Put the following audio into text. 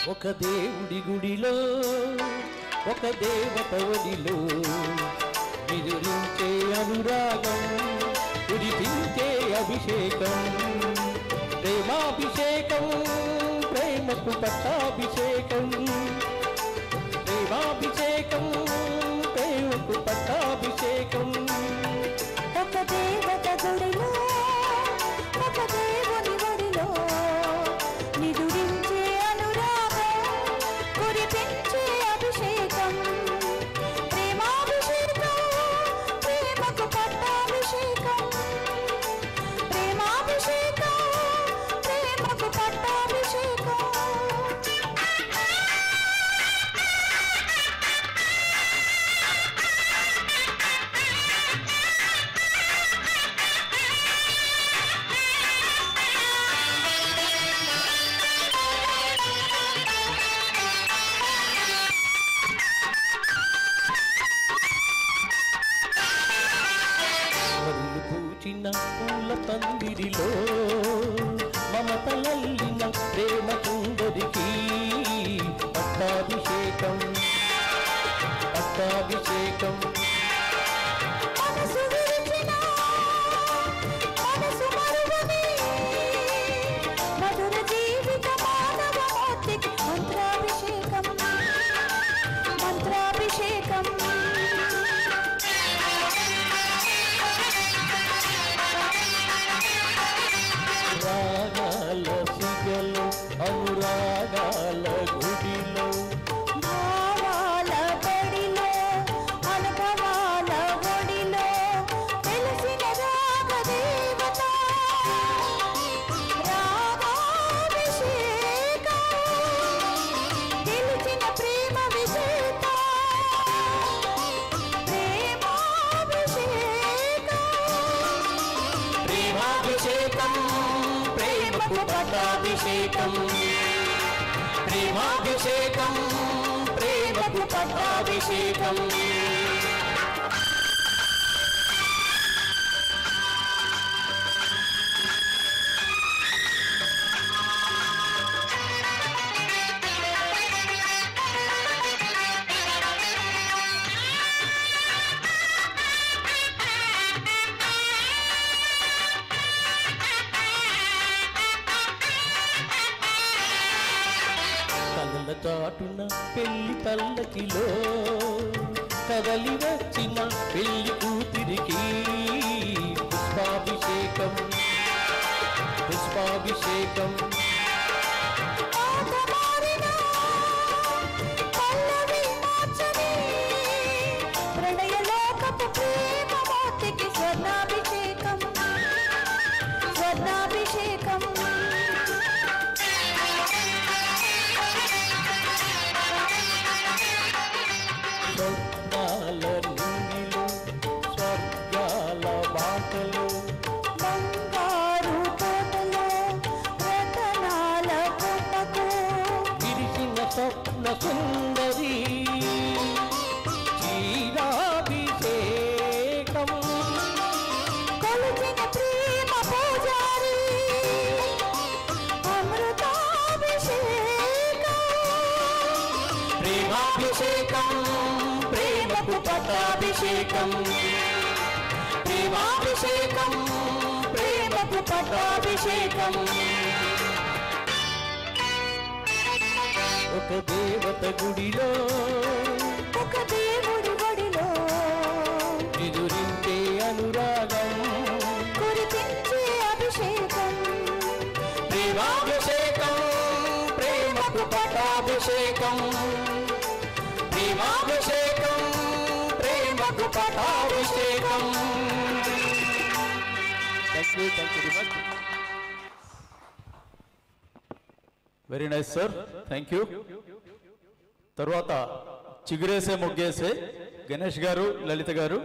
ఒక దేవుడి గుడిలో ఒక దేవత ఒడిలో విదురించే అనురాగం కురిపించే అభిషేకం ప్రేమాభిషేకం ప్రేమకు పట్టాభిషేకం ప్రేమాభిషేకం ప్రేమకు పట్టాభిషేకం ఒక దేవత గుడిలో ఒక దేవుని ఒడిలో నిదురించే అనురాగం కురిపించే అభిషేకం ప్రేమాభిషేకం ప్రేమకు పట్టాభిషేకం ప్రేమాభిషేకం ప్రేమకు పట్టాభిషేకం పూచిన పూల పందిరిలో మమతలల్లిన ప్రేమ కుందరికి పట్టాభిషేకం పట్టాభిషేకం మనసు విరిచిన మనసు మరువని మధుర జీవిత మానవ మూర్తికి మంత్రాభిషేకం మంత్రాభిషేకం రాగాల సిగలు అనురాగాల గుడిలో భావాల బడిలో అనుభవాల ఒడిలో తెలిసిన రాగదేవత రాగాభిషేకం గెలిచిన ప్రేమ విజేత ప్రేమాభిషేకం ప్రేమాభిషేకం ప్రేమకు పట్టాభిషేకం ప్రేమాభిషేకం ప్రేమకు పట్టాభిషేకం కళ్ళ చాటున పెళ్లి పల్లకిలో కదలి వచ్చిన పెళ్లి కూతురికి పుష్పాభిషేకం పుష్పాభిషేకం పల్లవి మార్చని ప్రణయలోకపు ప్రేమ మూర్తికి స్వర్ణాభిషేకం స్వర్ణాభిషేకం స్వర్ణాల నింగిలో స్వర్గాల బాటలో బంగారు తోటలో రతనాల కొమ్మకు విరిసిన స్వప్న సుందరి చీరాభిషేకం కొలిచిన ప్రేమ పూజారి అమృతాభిషేకం ప్రేమాభిషేకం ప్రేమకు పట్టాభిషేకం ప్రేమాభిషేకం ప్రేమకు పట్టాభిషేకం ఒక దేవత గుడిలో ఒక దేవుడి ఒడిలో ఎదురించే అనురాగం కురిపించే అభిషేకం ప్రేమాభిషేకం ప్రేమకు పట్టాభిషేకం ప్రేమాభిషేకం ప్రేమకు పట్టాభిషేకం very nice sir, thank you. తర్వాత చిగురేసే మొగ్గేసే గణేష్ గారు, లలిత గారు.